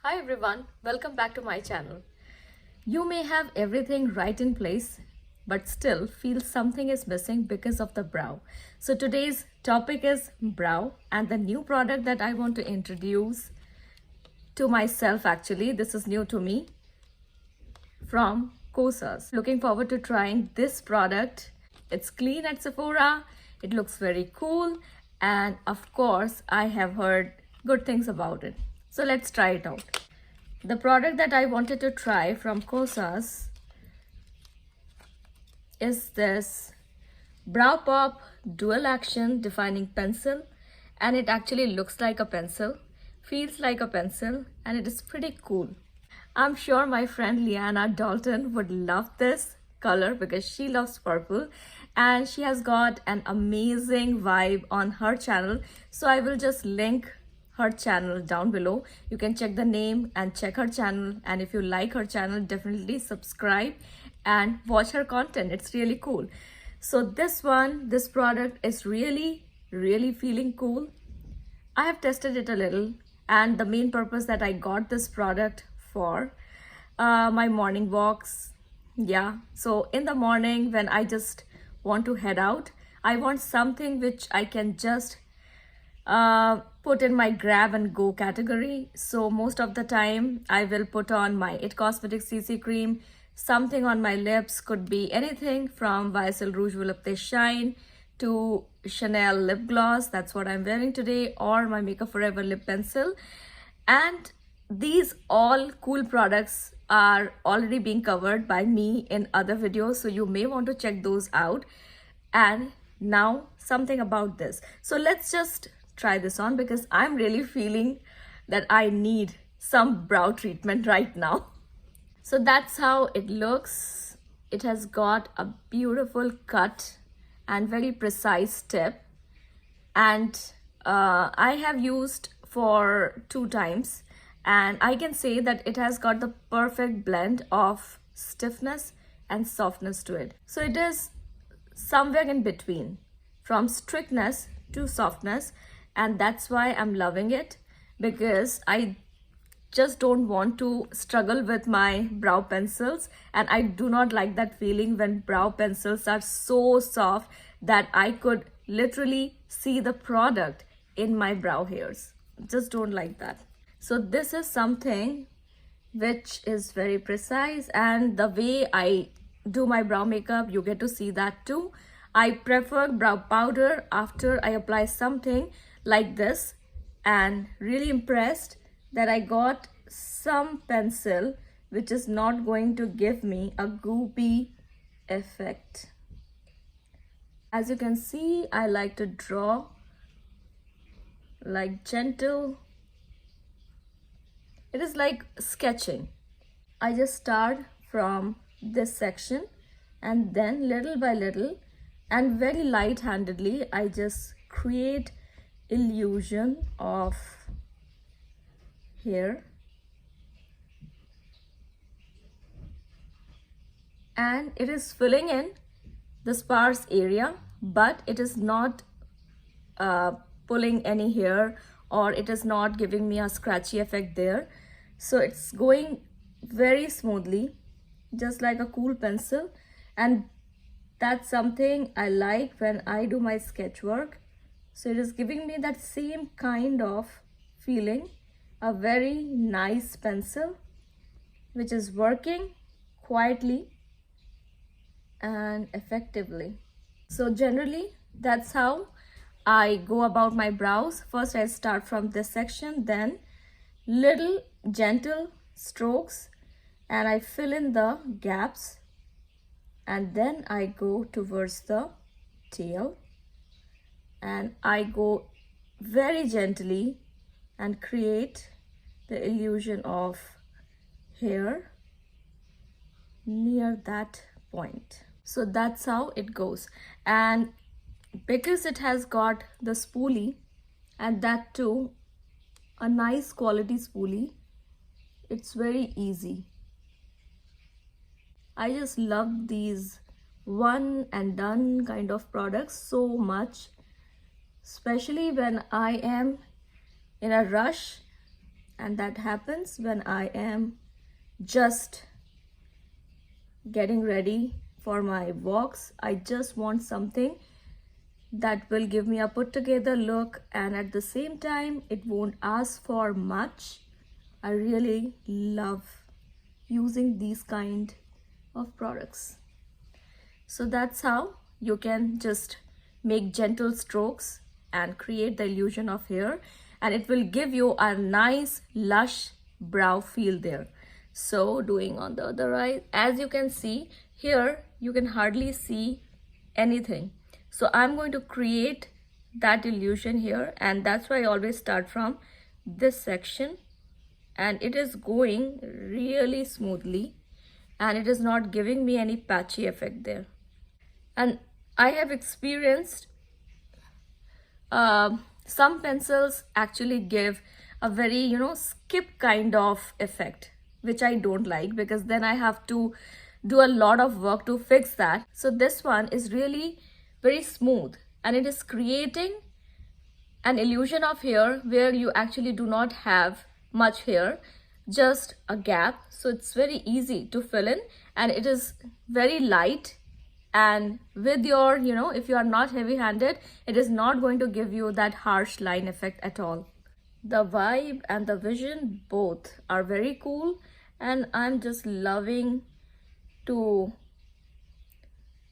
Hi everyone, welcome back to my channel. You may have everything right in place, but still feel something is missing because of the brow. So today's topic is brow and the new product that I want to introduce to myself actually. This is new to me from Kosas. Looking forward to trying this product. It's clean at Sephora, it looks very cool, and of course, I have heard good things about it. So let's try it out. The product that I wanted to try from Kosas is this Brow Pop Dual Action Defining Pencil, and it actually looks like a pencil, feels like a pencil, and it is pretty cool. I'm sure my friend Liana Dalton would love this color because she loves purple and she has got an amazing vibe on her channel. So I will just link her channel down below. You can check the name and check her channel, and if you like her channel, definitely subscribe and watch her content. It's really cool. So this product is really feeling cool. I have tested it a little, and the main purpose that I got this product for my morning walks. Yeah, so in the morning when I just want to head out, I want something which I can just put in my grab and go category. So most of the time I will put on my It Cosmetics CC cream, something on my lips, could be anything from YSL Rouge Volupté Shine to Chanel lip gloss, that's what I'm wearing today, or my Makeup Forever lip pencil. And these all cool products are already being covered by me in other videos, so you may want to check those out. And now something about this. So let's just try this on because I'm really feeling that I need some brow treatment right now. So that's how it looks. It has got a beautiful cut and very precise tip, and I have used for 2 times, and I can say that it has got the perfect blend of stiffness and softness to it. So it is somewhere in between, from strictness to softness, and that's why I'm loving it, because I just don't want to struggle with my brow pencils, and I do not like that feeling when brow pencils are so soft that I could literally see the product in my brow hairs. Just don't like that. So this is something which is very precise, and the way I do my brow makeup, you get to see that too. I prefer brow powder after I apply something like this, and really impressed that I got some pencil which is not going to give me a goopy effect. As you can see, I like to draw like gentle. It is like sketching. I just start from this section, and then little by little and very light-handedly I just create illusion of hair, and it is filling in the sparse area, but it is not pulling any hair, or it is not giving me a scratchy effect there. So it's going very smoothly, just like a cool pencil, and that's something I like when I do my sketch work. So it is giving me that same kind of feeling, a very nice pencil which is working quietly and effectively. So generally that's how I go about my brows. First I start from this section, then little gentle strokes, and I fill in the gaps, and then I go towards the tail, and I go very gently and create the illusion of hair near that point. So that's how it goes. And because it has got the spoolie, and that too a nice quality spoolie, it's very easy. I just love these one and done kind of products so much, especially when I am in a rush and that happens when I am just getting ready for my walks. I just want something that will give me a put together look, and at the same time it won't ask for much. I really love using these kind of products. So that's how you can just make gentle strokes and create the illusion of hair, and it will give you a nice lush brow feel there. So doing on the other eye, as you can see here, you can hardly see anything. So I'm going to create that illusion here, and that's why I always start from this section, and it is going really smoothly and it is not giving me any patchy effect there. And I have experienced some pencils actually give a very skip kind of effect, which I don't like, because then I have to do a lot of work to fix that. So this one is really very smooth, and it is creating an illusion of hair where you actually do not have much hair, just a gap. So it's very easy to fill in, and it is very light, and with your if you are not heavy handed, it is not going to give you that harsh line effect at all. The vibe and the vision both are very cool, and I'm just loving to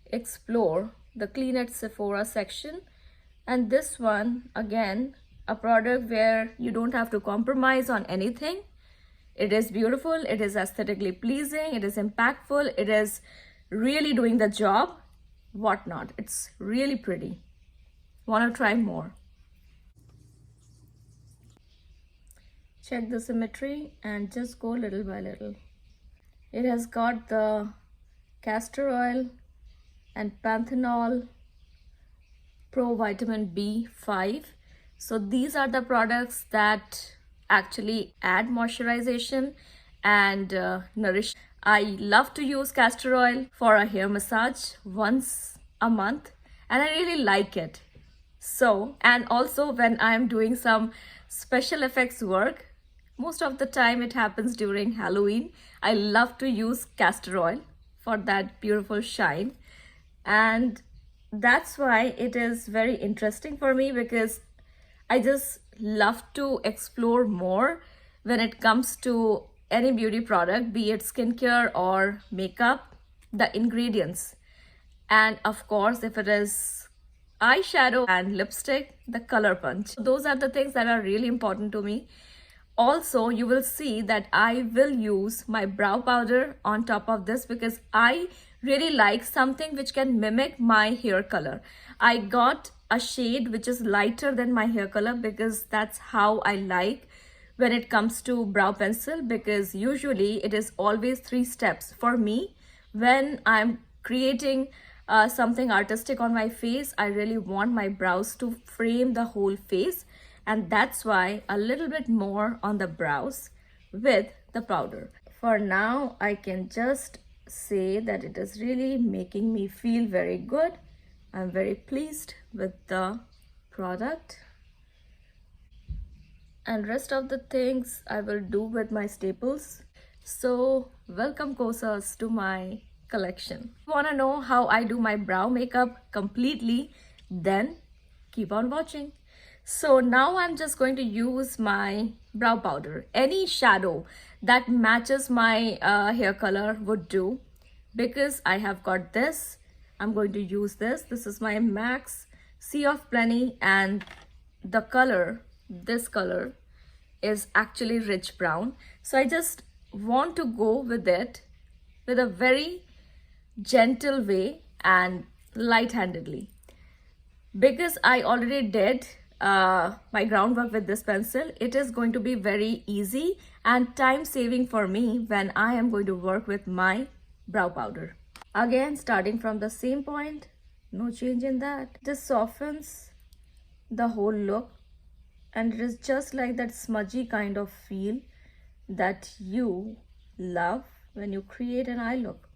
explore the Clean at Sephora section. And this one, again, a product where you don't have to compromise on anything. It is beautiful, it is aesthetically pleasing, it is impactful, it is really doing the job, whatnot. It's really pretty. Want to try more? Check the symmetry and just go little by little. It has got the castor oil and panthenol pro vitamin B5. So these are the products that actually add moisturization and nourish. I love to use castor oil for a hair massage once a month, and I really like it. So, and also when I am doing some special effects work, most of the time it happens during Halloween, I love to use castor oil for that beautiful shine. And that's why it is very interesting for me, because I just love to explore more when it comes to any beauty product, be it skincare or makeup, the ingredients. And of course, if it is eyeshadow and lipstick, the color punch. Those are the things that are really important to me. Also, you will see that I will use my brow powder on top of this, because I really like something which can mimic my hair color. I got a shade which is lighter than my hair color, because that's how I like when it comes to brow pencil, because usually it is always 3 steps for me. When I'm creating something artistic on my face, I really want my brows to frame the whole face, and that's why a little bit more on the brows with the powder. For now, I can just say that it is really making me feel very good. I'm very pleased with the product, and rest of the things I will do with my staples. So welcome Kosas to my collection. If you want to know how I do my brow makeup completely, then keep on watching. So now I'm just going to use my brow powder. Any shadow that matches my hair color would do, because I have got this. I'm going to use this. This is my MAC Sea of Plenty, and the color, this color, is actually rich brown. So I just want to go with it with a very gentle way and light-handedly. Because I already did my groundwork with this pencil, it is going to be very easy and time-saving for me when I am going to work with my brow powder. Again, starting from the same point, no change in that. Just softens the whole look, and it is just like that smudgy kind of feel that you love when you create an eye look.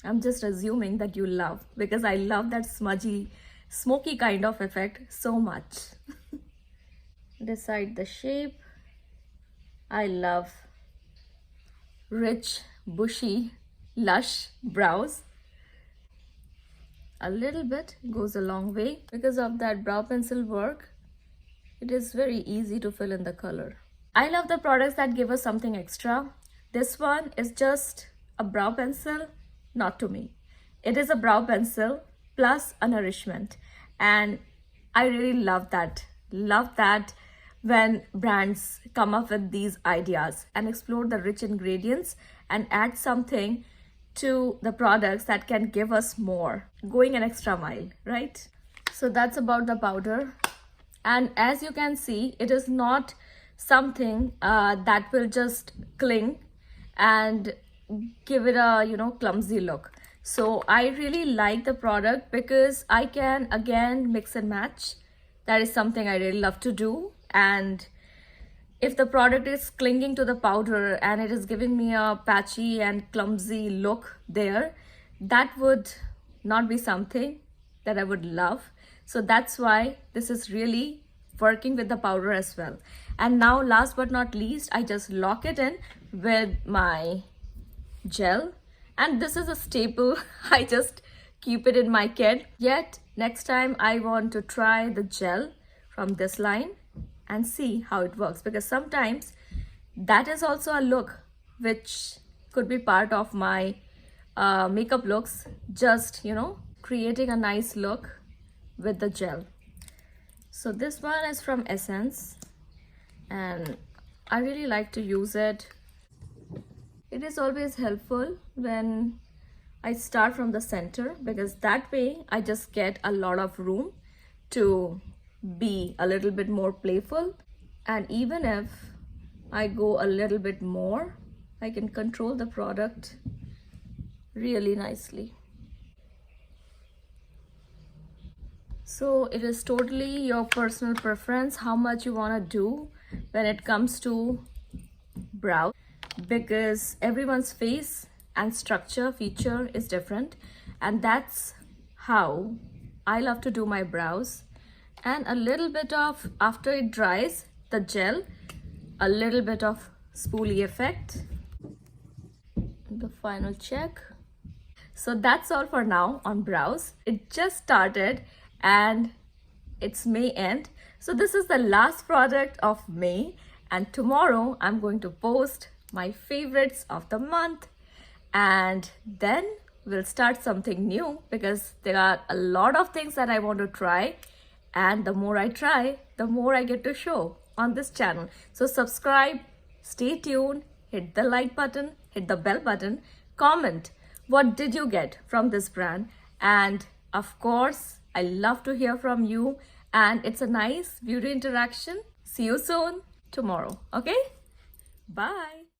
I'm just assuming that you love, because I love that smudgy, smoky kind of effect so much. decide the shape. I love rich, bushy, lush brows. A little bit goes a long way. Because of that brow pencil work, it is very easy to fill in the color. I love the products that give us something extra. This one is just a brow pencil, not to me. It is a brow pencil plus a nourishment. And I really love that. Love that when brands come up with these ideas and explore the rich ingredients and add something to the products that can give us more, going an extra mile, right? So that's about the powder. And as you can see, it is not something that will just cling and give it a clumsy look. So I really like the product because I can again mix and match. That is something I really love to do. And if the product is clinging to the powder and it is giving me a patchy and clumsy look there, that would not be something that I would love. So that's why this is really working with the powder as well. And now last but not least, I just lock it in with my gel. And this is a staple. I just keep it in my kit. Yet next time I want to try the gel from this line and see how it works, because sometimes that is also a look which could be part of my makeup looks, just creating a nice look with the gel. So this one is from Essence and I really like to use it. It is always helpful when I start from the center, because that way I just get a lot of room to be a little bit more playful. And even if I go a little bit more, I can control the product really nicely. So it is totally your personal preference how much you want to do when it comes to brows, because everyone's face and structure feature is different, and that's how I love to do my brows. And a little bit of, after it dries, the gel, a little bit of spoolie effect, the final check. So that's all for now on brows. It just started and it's May end. So this is the last product of May, and tomorrow I'm going to post my favorites of the month, and then we'll start something new, because there are a lot of things that I want to try, and the more I try, the more I get to show on this channel. So subscribe, stay tuned, hit the like button, hit the bell button, comment what did you get from this brand, and of course I love to hear from you, and it's a nice beauty interaction. See you soon tomorrow. Okay, bye.